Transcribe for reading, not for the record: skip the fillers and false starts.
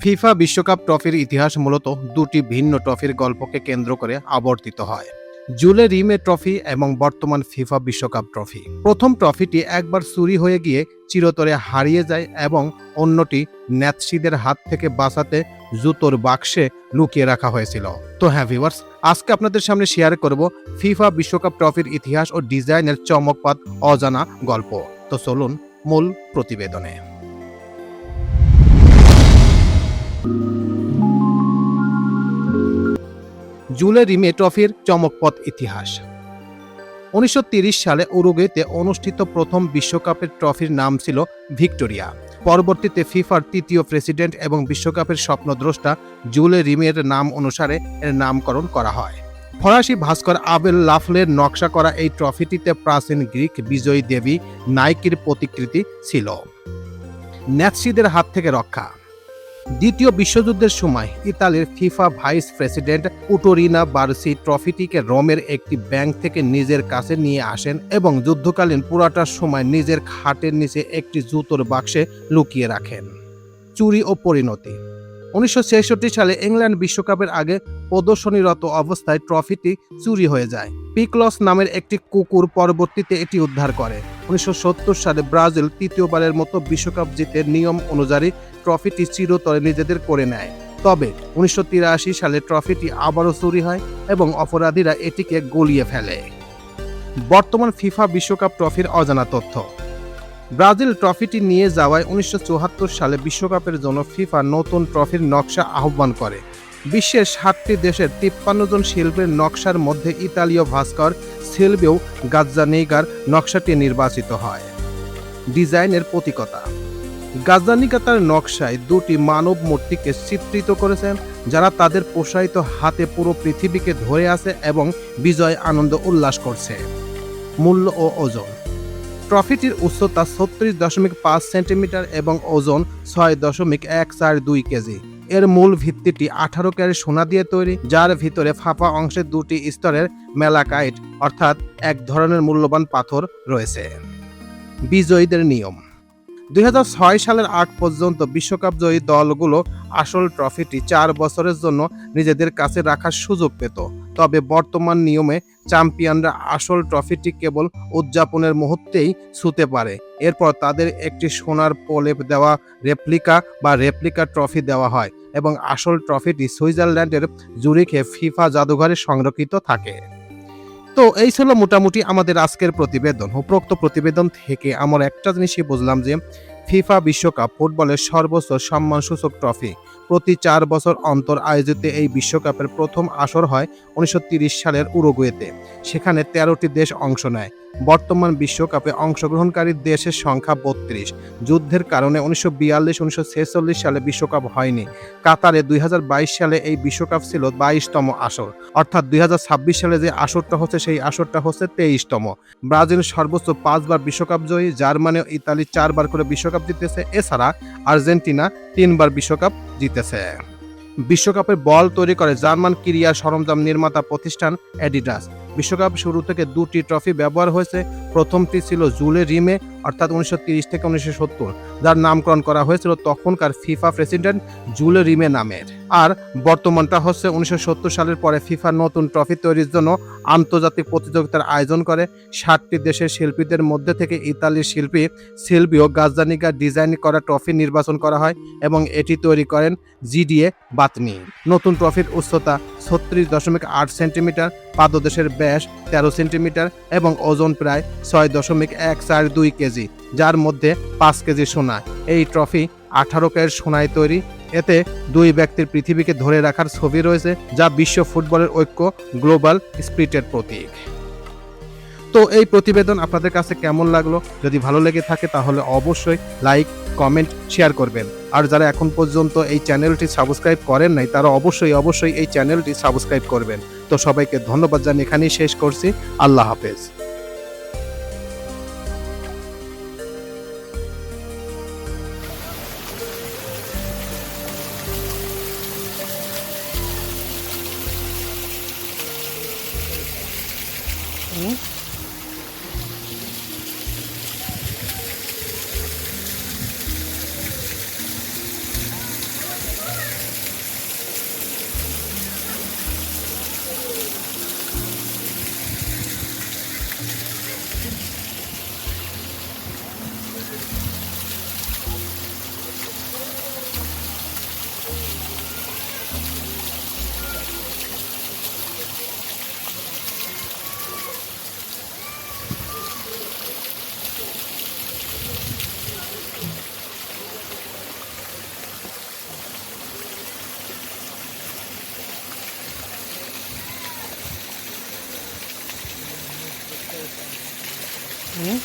FIFA বিশ্বকাপ ট্রফির ইতিহাস মূলত দুটি ভিন্ন ট্রফির গল্পকে কেন্দ্র করে আবর্তিত হয়। জুলে রিমে ট্রফি এবং বর্তমান ফিফা বিশ্বকাপ ট্রফি। প্রথম ট্রফিটি একবার চুরি হয়ে গিয়ে চিরতরে হারিয়ে যায় এবং অন্যটি ন্যাৎসিদের হাত থেকে বাঁচাতে জুতোর বাক্সে লুকিয়ে রাখা হয়েছিল। তো হ্যাঁ ভিউয়ার্স, আজকে আপনাদের সামনে শেয়ার করব ফিফা বিশ্বকাপ ট্রফির ইতিহাস ও ডিজাইনের চমকপ্রদ অজানা গল্প। তো চলুন মূল প্রতিবেদনে। জুলে রিমে ট্রফির চমকপ্রদ ইতিহাস। 1930 সালে উরুগুয়েতে অনুষ্ঠিত প্রথম বিশ্বকাপের ট্রফির নাম ছিল ভিক্টোরিয়া। পরবর্তীতে ফিফার তৃতীয় প্রেসিডেন্ট এবং বিশ্বকাপের স্বপ্নদ্রষ্টা জুলে রিমের নাম অনুসারে এর নামকরণ করা হয়। ফরাসি ভাস্কর আবেল লাফলের নকশা করা এই ট্রফিটিতে প্রাচীন গ্রিক বিজয়ী দেবী নাইকির প্রতিকৃতি ছিল। ন্যাৎসিদের হাত থেকে রক্ষা। দ্বিতীয় বিশ্বযুদ্ধের সময় ইতালির ফিফা ভাইস প্রেসিডেন্ট উটোরিনা বারসি ট্রফিটিকে রোমের একটি ব্যাংক থেকে নিজের কাছে নিয়ে আসেন এবং যুদ্ধকালীন পুরাটার সময় নিজের খাটের নিচে একটি জুতোর বাক্সে লুকিয়ে রাখেন। চুরি ও পরিণতি। 1966 সালে ইংল্যান্ড বিশ্বকাপের আগে প্রদর্শনীরত অবস্থায় ট্রফিটি চুরি হয়ে যায়। পিকলস নামের একটি কুকুর পরবর্তীতে এটি উদ্ধার করে। 1970 সালে ব্রাজিল তৃতীয়বারের মতো বিশ্বকাপ জিতে নিয়ম অনুযায়ী ট্রফিটি চিরতরে নিজেদের করে নেয়। তবে 1983 সালে ট্রফিটি আবারও চুরি হয় এবং অপরাধীরা এটিকে গলিয়ে ফেলে। বর্তমান ফিফা বিশ্বকাপ ট্রফির অজানা তথ্য। ব্রাজিল ট্রফিটি নিয়ে যাওয়ায় 1974 সালে বিশ্বকাপের জন্য ফিফা নতুন ট্রফির নকশা আহ্বান করে। বিশ্বের 60টি দেশের 53 জন শিল্পীর নকশার মধ্যে ইতালীয় ভাস্কর সিলভিও গাজ্জানিগার নকশাটি নির্বাচিত হয়। ডিজাইনের প্রতীকতা। গাজ্জানিগা তার নকশায় দুটি মানব মূর্তিকে চিত্রিত করেছেন, যারা তাদের প্রসারিত হাতে পুরো পৃথিবীকে ধরে আছে এবং বিজয় আনন্দ উল্লাস করছে। মূল্য ও ওজন। ট্রফিটির উচ্চতা 36.5 সেন্টিমিটার এবং ওজন 6.142 কেজি। এর মূল ভিত্তিটি 18 ক্যারেট সোনা দিয়ে তৈরি, যার ভিতরে ফাঁপা অংশে দুটি স্তরের ম্যালাকাইট অর্থাৎ এক ধরনের মূল্যবান পাথর রয়েছে। বিজয়ীদের নিয়ম। 2006 সালের আগ পর্যন্ত বিশ্বকাপ জয়ী দলগুলো আসল ট্রফিটি 4 বছরের জন্য নিজেদের কাছে রাখার সুযোগ পেত। তবে বর্তমান নিয়মে চ্যাম্পিয়নরা আসল ট্রফিটি কেবল উদযাপনের মুহূর্তেই ছুঁতে পারে। এরপর তাদের একটি সোনার প্রলেপ দেওয়া রেপ্লিকা ট্রফি দেওয়া হয় এবং আসল ট্রফিটি সুইজারল্যান্ডের জুরিখে ফিফা জাদুঘরে সংরক্ষিত থাকে। তো এই ছিল মোটামুটি আমাদের আজকের প্রতিবেদন। উপরোক্ত প্রতিবেদন থেকে আমরা একটা জিনিসই বুঝলাম যে ফিফা বিশ্বকাপ ফুটবলের সর্বোচ্চ সম্মানসূচক ট্রফি। প্রতি 4 বছর অন্তর আয়োজিত এই বিশ্বকাপের প্রথম আসর হয় 1930 সালের উরুগুয়েতে। সেখানে 13টি দেশ অংশ নেয়। বর্তমান বিশ্বকাপে অংশগ্রহণকারী দেশের সংখ্যা 32। যুদ্ধের কারণে 1942-1946 সালে বিশ্বকাপ হয়নি। কাতারে 2022 সালে এই বিশ্বকাপ ছিল 22তম আসর, অর্থাৎ 2026 সালে যে আসরটা হচ্ছে সেই আসরটা হচ্ছে 23তম। ব্রাজিল সর্বোচ্চ 5 বার বিশ্বকাপ জয়ী, জার্মানি ও ইতালি 4 বার করে বিশ্বকাপ জিতেছে। এছাড়া আর্জেন্টিনা 3 বার বিশ্বকাপ জিতেছে। বিশ্বকাপের বল তৈরি করে জার্মান ক্রীড়া সরঞ্জাম নির্মাতা প্রতিষ্ঠান অ্যাডিডাস। বিশ্বকাপ শুরু থেকে দুটি ট্রফি ব্যবহার হয়েছে। প্রথমটি ছিল জুলে রিমে অর্থাৎ 1930 থেকে 1970, যার নামকরণ করা হয়েছিল তখনকার ফিফা প্রেসিডেন্ট জুলে রিমে নামের। আর বর্তমানটা হচ্ছে 1970 সালের পরে ফিফা নতুন ট্রফি তৈরির জন্য আন্তর্জাতিক প্রতিযোগিতার আয়োজন করে। 60টি দেশের শিল্পীদের মধ্যে থেকে ইতালির শিল্পী সিলভিও গাজ্জানিগা ডিজাইন করা ট্রফি নির্বাচন করা হয় এবং এটি তৈরি করেন জিডিএ বাতনি। নতুন ট্রফির উচ্চতা 36.8 সেন্টিমিটার, পাদদেশের ব্যাস 13 সেন্টিমিটার এবং ওজন প্রায় 6.142 কেজি, যার মধ্যে 5 কেজি সোনা। এই ট্রফি 18 ক্যারেট সোনায় তৈরি। এতে দুই ব্যক্তির পৃথিবীকে ধরে রাখার ছবি রয়েছে, যা বিশ্ব ফুটবলের ঐক্য গ্লোবাল স্পিরিটের প্রতীক। তো এই প্রতিবেদন আপনাদের কাছে কেমন লাগলো? যদি ভালো লেগে থাকে তাহলে অবশ্যই লাইক, কমেন্ট, শেয়ার করবেন। আর যারা এখন পর্যন্ত এই চ্যানেলটি সাবস্ক্রাইব করেন নাই তারা অবশ্যই এই চ্যানেলটি সাবস্ক্রাইব করবেন। তো সবাইকে ধন্যবাদ জানিয়ে এখানেই শেষ করছি। আল্লাহ হাফেজ। হুম